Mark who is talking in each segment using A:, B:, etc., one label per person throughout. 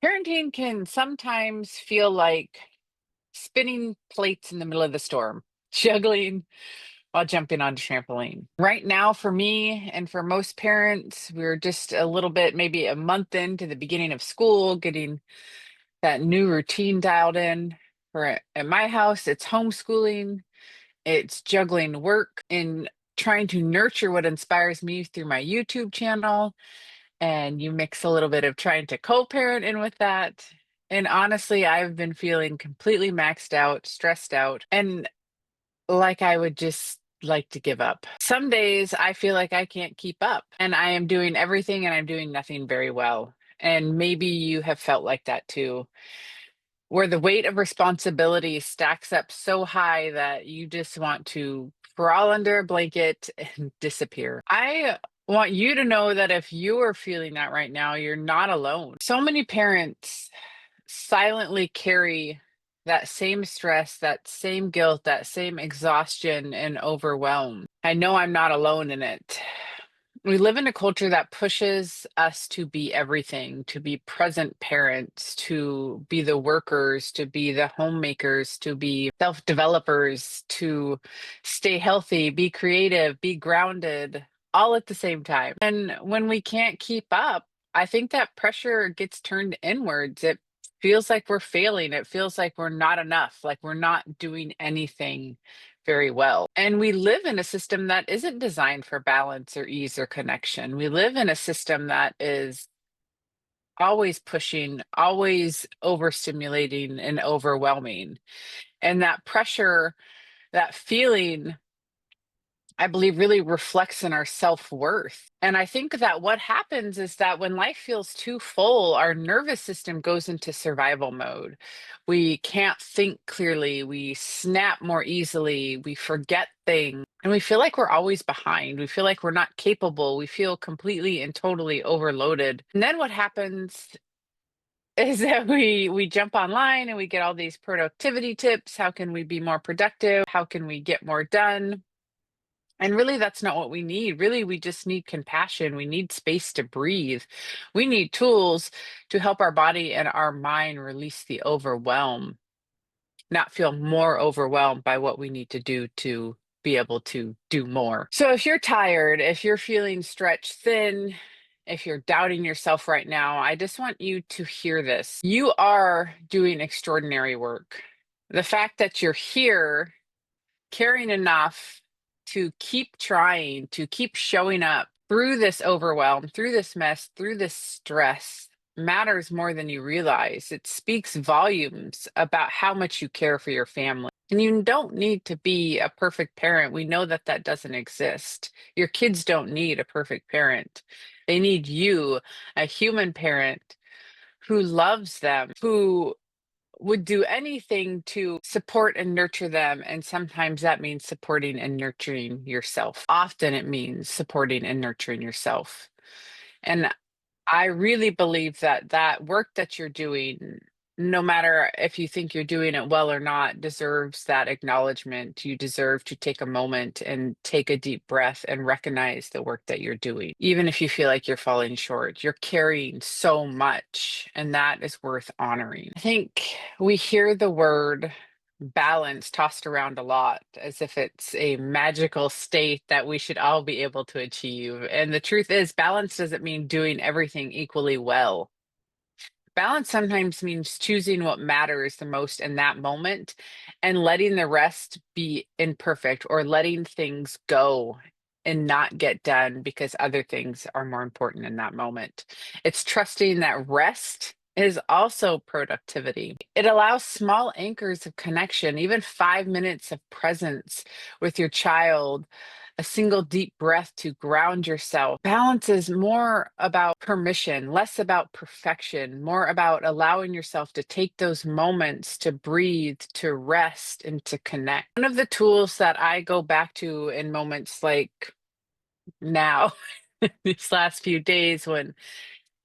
A: Parenting can sometimes feel like spinning plates in the middle of the storm, juggling while jumping on a trampoline. Right now, for me and for most parents, we're just a little bit, maybe a month into the beginning of school, getting that new routine dialed in. For at my house, it's homeschooling, it's juggling work and trying to nurture what inspires me through my YouTube channel, and you mix a little bit of trying to co-parent in with that. And honestly, I've been feeling completely maxed out, stressed out, and like I would just like to give up. Some days I feel like I can't keep up and I am doing everything and I'm doing nothing very well. And maybe you have felt like that too, where the weight of responsibility stacks up so high that you just want to crawl under a blanket and disappear. I want you to know that if you are feeling that right now, you're not alone. So many parents silently carry that same stress, that same guilt, that same exhaustion and overwhelm. I know I'm not alone in it. We live in a culture that pushes us to be everything, to be present parents, to be the workers, to be the homemakers, to be self developers, to stay healthy, be creative, be grounded, all at the same time. And when we can't keep up, I think that pressure gets turned inwards. It feels like we're failing. It feels like we're not enough, like we're not doing anything very well. And we live in a system that isn't designed for balance or ease or connection. We live in a system that is always pushing, always overstimulating and overwhelming. And that pressure, that feeling, I believe really reflects in our self-worth. And I think that what happens is that when life feels too full, our nervous system goes into survival mode. We can't think clearly, we snap more easily, we forget things, and we feel like we're always behind. We feel like we're not capable. We feel completely and totally overloaded. And then what happens is that we jump online and we get all these productivity tips. How can we be more productive? How can we get more done? And really, that's not what we need. Really, we just need compassion. We need space to breathe. We need tools to help our body and our mind release the overwhelm, not feel more overwhelmed by what we need to do to be able to do more. So, if you're tired, if you're feeling stretched thin, if you're doubting yourself right now, I just want you to hear this. You are doing extraordinary work. The fact that you're here caring enough to keep trying, to keep showing up through this overwhelm, through this mess, through this stress matters more than you realize. It speaks volumes about how much you care for your family. And you don't need to be a perfect parent. We know that that doesn't exist. Your kids don't need a perfect parent. They need you, a human parent who loves them, who would do anything to support and nurture them. And sometimes that means supporting and nurturing yourself. Often it means supporting and nurturing yourself. And I really believe that that work that you're doing, no matter if you think you're doing it well or not, deserves that acknowledgement. You deserve to take a moment and take a deep breath and recognize the work that you're doing. Even if you feel like you're falling short, you're carrying so much, and that is worth honoring. I think we hear the word balance tossed around a lot as if it's a magical state that we should all be able to achieve. And the truth is, balance doesn't mean doing everything equally well. Balance sometimes means choosing what matters the most in that moment and letting the rest be imperfect, or letting things go and not get done because other things are more important in that moment. It's trusting that rest is also productivity. It allows small anchors of connection, even 5 minutes of presence with your child, a single deep breath to ground yourself. Balance is more about permission, less about perfection, more about allowing yourself to take those moments to breathe, to rest, and to connect. One of the tools that I go back to in moments like now, these last few days, when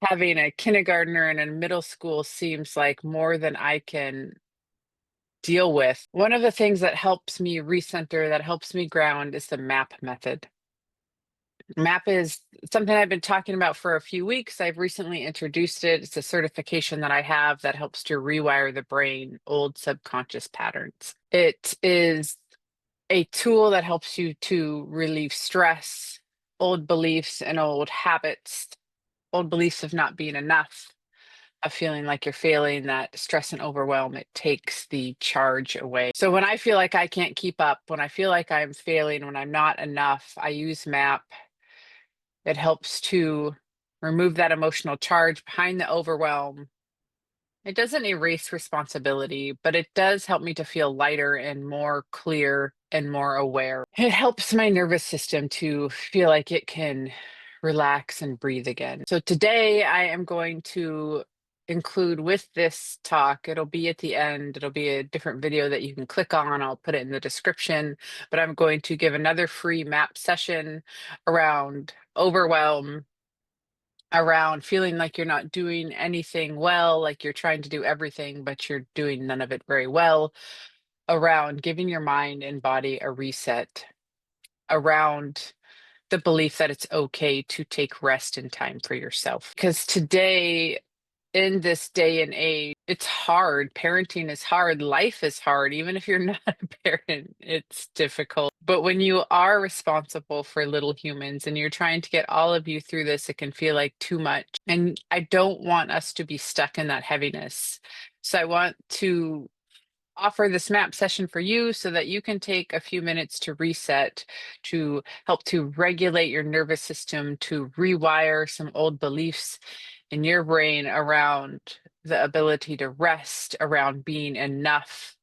A: having a kindergartner and a middle school seems like more than I can deal with. One of the things that helps me recenter, that helps me ground, is the MAP method. MAP is something I've been talking about for a few weeks. I've recently introduced it. It's a certification that I have that helps to rewire the brain, old subconscious patterns. It is a tool that helps you to relieve stress, old beliefs and old habits, old beliefs of not being enough, of feeling like you're failing, that stress and overwhelm. It takes the charge away. So when I feel like I can't keep up, when I feel like I'm failing, when I'm not enough, I use MAP. It helps to remove that emotional charge behind the overwhelm. It doesn't erase responsibility, but it does help me to feel lighter and more clear and more aware. It helps my nervous system to feel like it can relax and breathe again. So today I am going to include with this talk, it'll be at the end, it'll be a different video that you can click on. I'll put it in the description, but I'm going to give another free MAP session around overwhelm, around feeling like you're not doing anything well, like you're trying to do everything, but you're doing none of it very well, around giving your mind and body a reset, around the belief that it's okay to take rest and time for yourself. Because today, in this day and age, it's hard. Parenting is hard. Life is hard. Even if you're not a parent, it's difficult. But when you are responsible for little humans and you're trying to get all of you through this, it can feel like too much. And I don't want us to be stuck in that heaviness. So I want to offer this MAP session for you so that you can take a few minutes to reset, to help to regulate your nervous system, to rewire some old beliefs in your brain around the ability to rest, around being enough,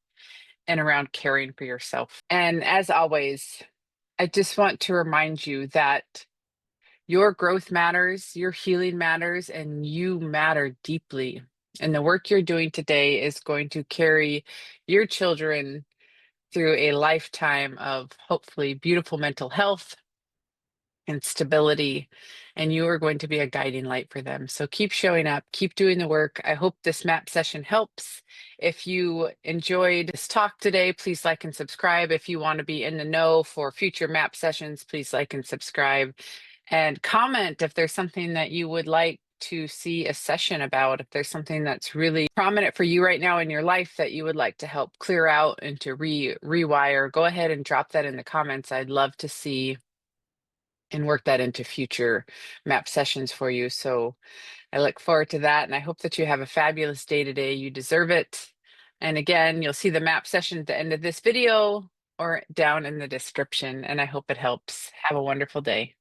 A: and around caring for yourself. And as always, I just want to remind you that your growth matters, your healing matters, and you matter deeply. And the work you're doing today is going to carry your children through a lifetime of hopefully beautiful mental health and stability, and you are going to be a guiding light for them. So keep showing up, keep doing the work. I hope this MAP session helps. If you enjoyed this talk today, please like and subscribe. If you want to be in the know for future MAP sessions, please like and subscribe, and comment if there's something that you would like to see a session about. If there's something that's really prominent for you right now in your life that you would like to help clear out and to rewire, go ahead and drop that in the comments. I'd love to see and work that into future MAP sessions for you. So I look forward to that, and I hope that you have a fabulous day today. You deserve it. And again, you'll see the MAP session at the end of this video or down in the description, and I hope it helps. Have a wonderful day.